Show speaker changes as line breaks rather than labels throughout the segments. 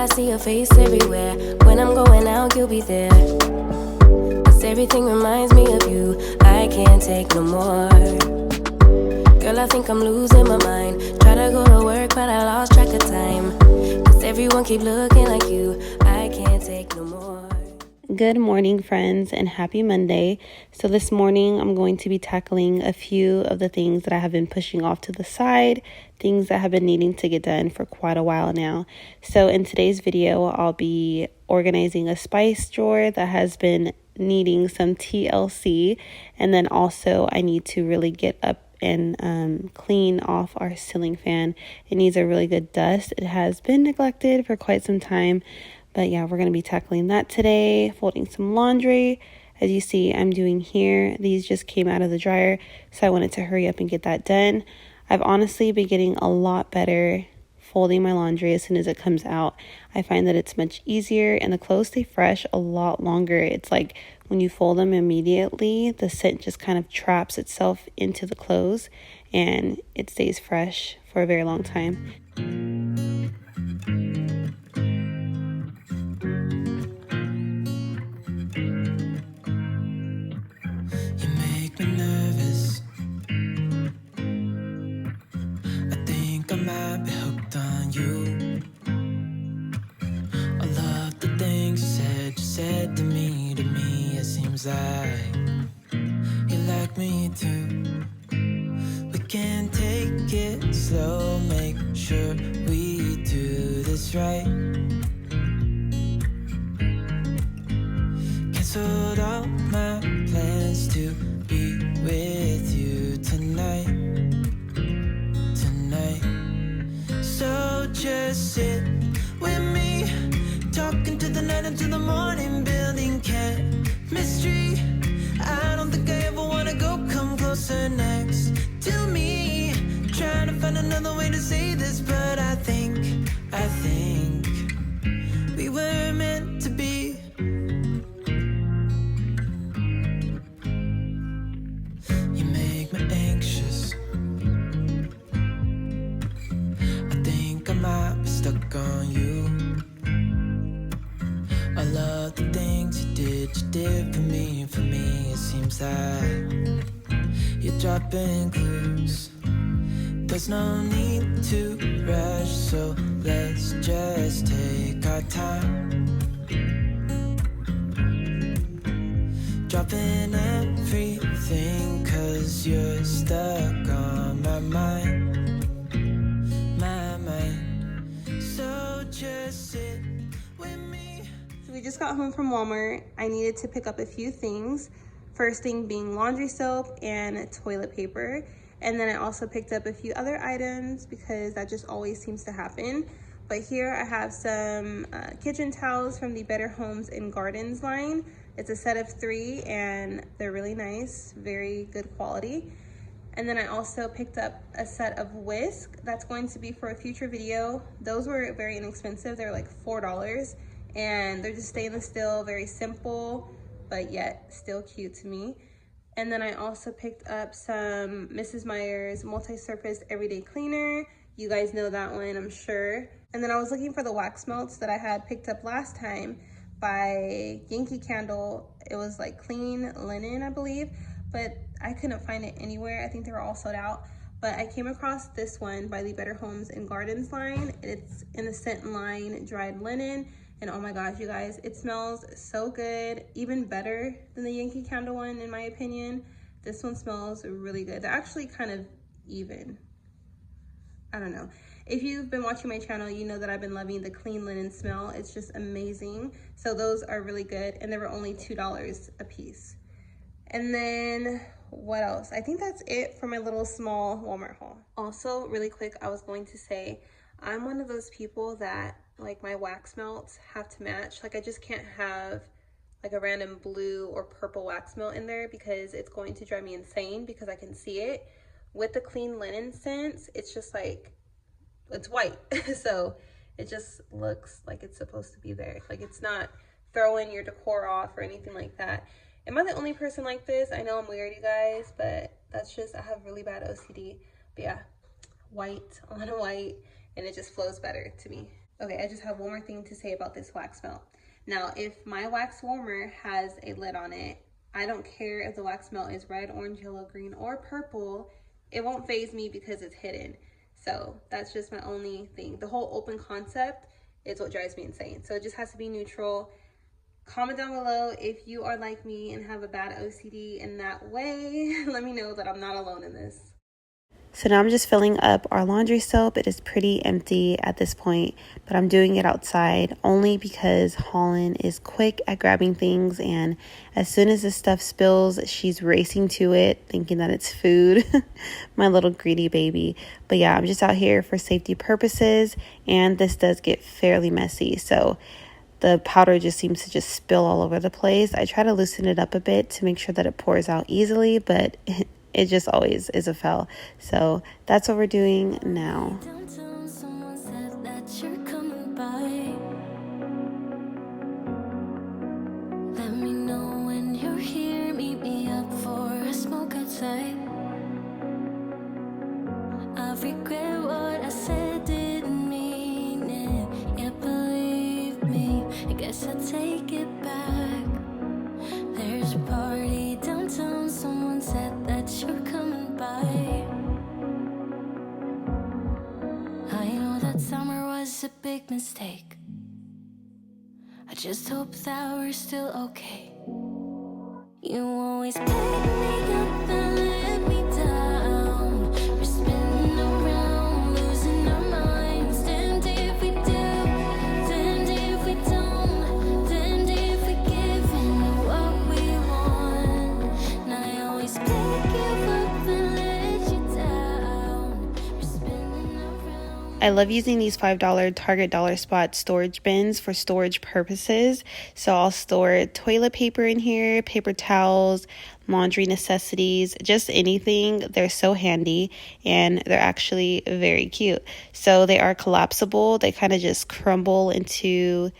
I see your face everywhere. When I'm going out, you'll be there. 'Cause everything reminds me of you. I can't take no more. Girl, I think I'm losing my mind. Try to go to work, but I lost track of time. 'Cause everyone keep looking like you. I can't take no more.
Good morning, friends, and happy Monday. So this morning I'm going to be tackling a few of the things that I have been pushing off to the side, things that have been needing to get done for quite a while now. So in today's video, I'll be organizing a spice drawer that has been needing some TLC, and then also I need to really get up and clean off our ceiling fan. It needs a really good dust. It has been neglected for quite some time. But yeah, we're going to be tackling that today, folding some laundry. As you see, I'm doing here. These just came out of the dryer, so I wanted to hurry up and get that done. I've honestly been getting a lot better folding my laundry as soon as it comes out. I find that it's much easier and the clothes stay fresh a lot longer. It's like when you fold them immediately, the scent just kind of traps itself into the clothes and it stays fresh for a very long time.
Like you like me too. We can take it slow, make sure we do this right. Canceled all my plans to be with you tonight. So just sit with me, talking to the night until the morning, building chemistry. I don't think I ever wanna go, come closer next to me. Trying to find another way to say this, but I think we were meant to be. You make me anxious. I think I might be stuck on you. I love the things you did for me it seems like you're dropping clues. There's no need to rush, so let's just take our time. Dropping everything, 'cause you're stuck on my mind. So just sit with me.
We just got home from Walmart. I needed to pick up a few things. First thing being laundry soap and toilet paper. And then I also picked up a few other items because that just always seems to happen. But here I have some kitchen towels from the Better Homes and Gardens line. It's a set of 3 and they're really nice, very good quality. And then I also picked up a set of whisk that's going to be for a future video. Those were very inexpensive. They're like $4. And they're just stainless steel, very simple, but yet still cute to me. And then I also picked up some Mrs. Meyer's multi-surface everyday cleaner. You guys know that one, I'm sure. And then I was looking for the wax melts that I had picked up last time by Yankee Candle. It was like clean linen, I believe, but I couldn't find it anywhere. I think they were all sold out. But I came across this one by the Better Homes and Gardens line. It's in the scent line dried linen. And oh my gosh, you guys, it smells so good, even better than the Yankee Candle one, in my opinion. This one smells really good. They're actually kind of even. I don't know. If you've been watching my channel, you know that I've been loving the clean linen smell. It's just amazing. So those are really good, and they were only $2 a piece. And then what else? I think that's it for my little small Walmart haul. Also, really quick, I was going to say, I'm one of those people that like my wax melts have to match. Like I just can't have like a random blue or purple wax melt in there because it's going to drive me insane because I can see it. With the clean linen scents, it's just like, it's white. So it just looks like it's supposed to be there. Like it's not throwing your decor off or anything like that. Am I the only person like this? I know I'm weird, you guys, but that's just, I have really bad OCD. But yeah, white on white, and it just flows better to me. Okay, I just have one more thing to say about this wax melt. Now, if my wax warmer has a lid on it, I don't care if the wax melt is red, orange, yellow, green, or purple. It won't faze me because it's hidden. So that's just my only thing. The whole open concept is what drives me insane. So it just has to be neutral. Comment down below if you are like me and have a bad OCD in that way. Let me know that I'm not alone in this.
So now I'm just filling up our laundry soap. It is pretty empty at this point, but I'm doing it outside only because Holland is quick at grabbing things, and as soon as this stuff spills, she's racing to it thinking that it's food. My little greedy baby. But yeah, I'm just out here for safety purposes, and this does get fairly messy. So the powder just seems to just spill all over the place. I try to loosen it up a bit to make sure that it pours out easily, but it just always is a fail. So that's what we're doing now.
Downtown, someone said that you're coming by. Let me know when you're here. Meet me up for a smoke outside. I regret what I said, didn't mean it. Yeah, believe me, I guess I'll take it back. There's a party downtown, someone said that you're coming by. I know that summer was a big mistake. I just hope that we're still okay. You always pick me up and let me down. We're spinning around, losing our minds. Damned if we do, damned if we don't, damned if we give in what we want. And I always pick you up and let you down. We're spinning around.
I love using these $5 Target Dollar Spot storage bins for storage purposes. So I'll store toilet paper in here, paper towels, laundry necessities, just anything. They're so handy, and they're actually very cute. So they are collapsible. They kind of just crumble into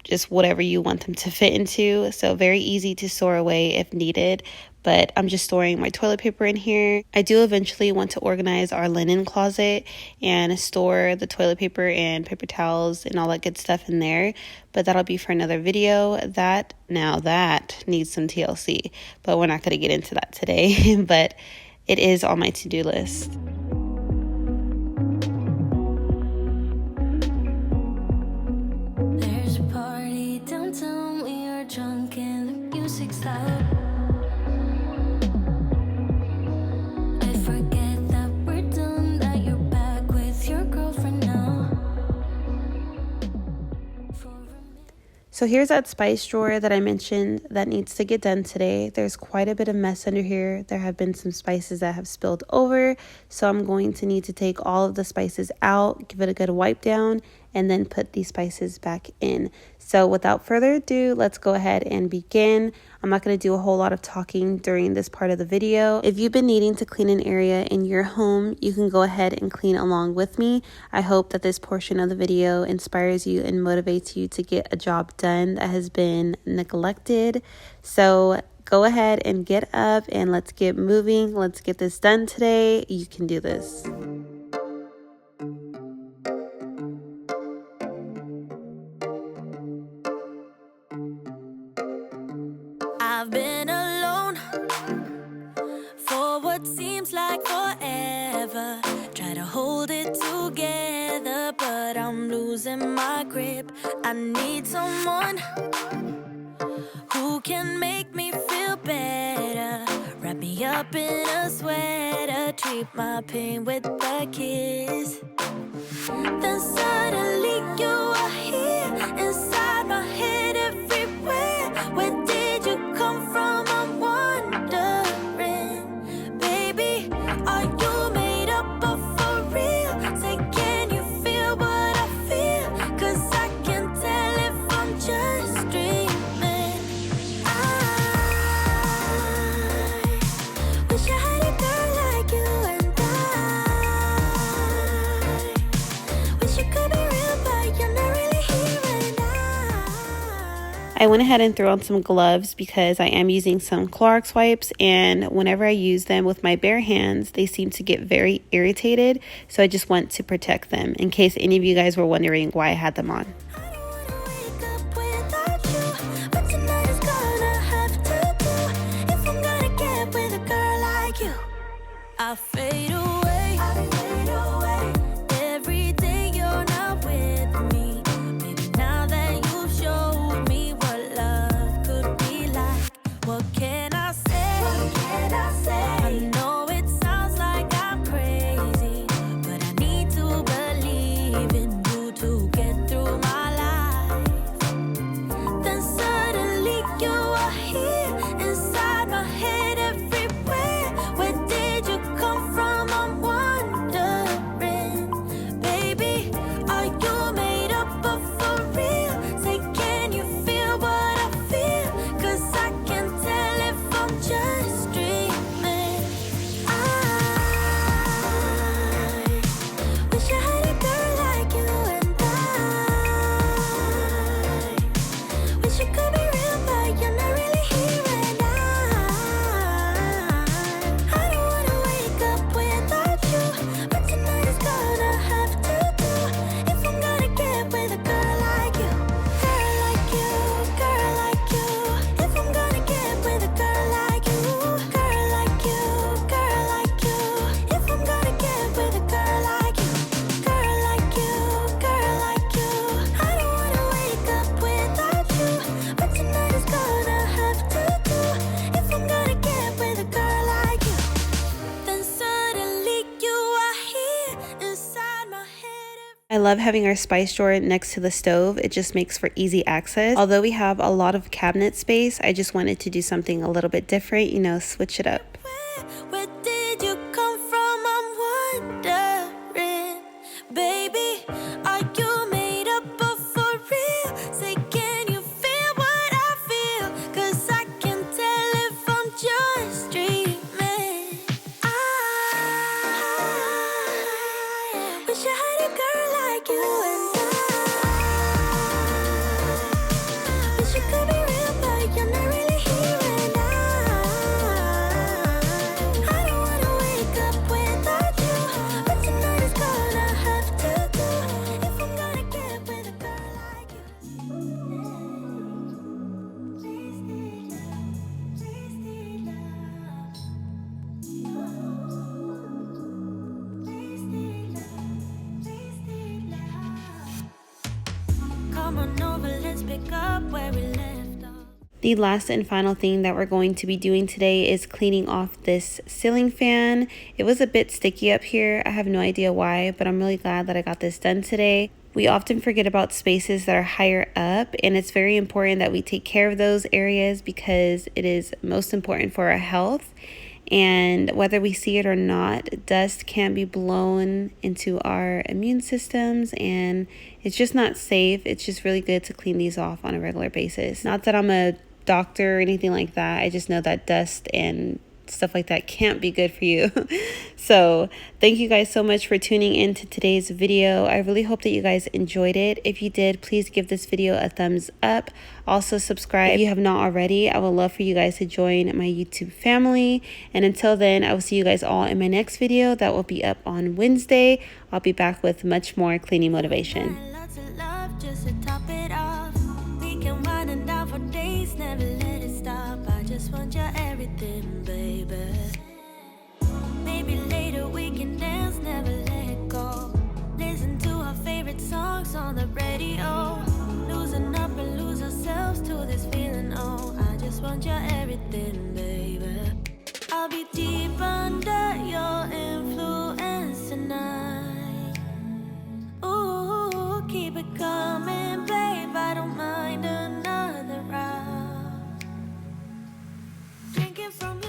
just whatever you want them to fit into. So very easy to store away if needed. But I'm just storing my toilet paper in here. I do eventually want to organize our linen closet and store the toilet paper and paper towels and all that good stuff in there. But that'll be for another video. That needs some TLC. But we're not going to get into that today. But it is on my to-do list.
There's a party downtown, we are drunk and the music's loud. I forget that we're done, that you're back with your girlfriend now. For a minute.
So here's that spice drawer that I mentioned that needs to get done today. There's quite a bit of mess under here. There have been some spices that have spilled over. So I'm going to need to take all of the spices out, give it a good wipe down, and then put these spices back in. So without further ado, let's go ahead and begin. I'm not going to do a whole lot of talking during this part of the video. If you've been needing to clean an area in your home, you can go ahead and clean along with me. I hope that this portion of the video inspires you and motivates you to get a job done that has been neglected. So go ahead and get up and let's get moving. Let's get this done today. You can do this.
I've been alone for what seems like forever. Try to hold it together, but I'm losing my grip. I need someone who can make me feel better. Wrap me up in a sweater, treat my pain with a kiss. Then suddenly you are here, inside my head everywhere. Where did you come from? I'm wondering, baby, are you made up of for real? Say, can you feel what I feel? 'Cause I can tell if I'm just dreaming. I wish I had a girl like you, and I wish you could
I went ahead and threw on some gloves because I am using some Clorox wipes, and whenever I use them with my bare hands, they seem to get very irritated. So I just want to protect them in case any of you guys were wondering why I had them on.
I fade away, every day you're not with me. Maybe now that you showed me what love could be like, what can I say? I know it sounds like I'm crazy, but I need to believe in you to get through my life. Then suddenly you are here inside my head everywhere. Where did you come from? I'm wondering, baby, are you made up of for real? Say, can you feel what I feel? 'Cause I can tell if I'm just dreaming. I wish I had a girl like you, and I wish it could be real, but you're not really here, and I don't wanna wake up without you, but tonight is gonna have to do if I'm gonna get with a girl like you, girl like you, girl like you. If I'm gonna get with a girl like you, girl like you, girl like you. If I'm gonna get with a girl like you, girl like you, girl like you. I don't wanna wake up without you, but tonight is gonna have to do if I'm gonna get with a girl like you. Then suddenly you are here inside my head.
I love having our spice drawer next to the stove. It just makes for easy access. Although we have a lot of cabinet space, I just wanted to do something a little bit different, you know, switch it up.
Where did you come from? I'm wondering, baby, are you made up of for real? Say, can you feel what I feel? 'Cause I can tell if I'm just dreaming. I wish I had a girl like you, and I wish it could be real, but you're not really here, and I don't wanna wake up without you, but tonight is gonna have to do if I'm gonna get with a girl like you. Come on over, let's pick up where we left off.
The last and final thing that we're going to be doing today is cleaning off this ceiling fan. It was a bit sticky up here. I have no idea why, but I'm really glad that I got this done today. We often forget about spaces that are higher up, and it's very important that we take care of those areas because it is most important for our health. And whether we see it or not, dust can be blown into our immune systems, and it's just not safe. It's just really good to clean these off on a regular basis. Not that I'm a doctor or anything like that. I just know that dust and stuff like that can't be good for you. So thank you guys so much for tuning in to today's video. I really hope that you guys enjoyed it. If you did, please give this video a thumbs up. Also subscribe if you have not already. I would love for you guys to join my YouTube family. And until then, I will see you guys all in my next video that will be up on Wednesday. I'll be back with much more cleaning motivation.
Lots of love just to top it off. We can wind it down for days, never let it stop. I just want your everything, baby. Maybe later we can dance, never let go. Listen to our favorite songs on the radio. Losing up and lose ourselves to this feeling. Oh, I just want your everything, baby. I'll be deep under your influence tonight. Ooh, keep it coming, babe. I don't mind another round. Drinking from your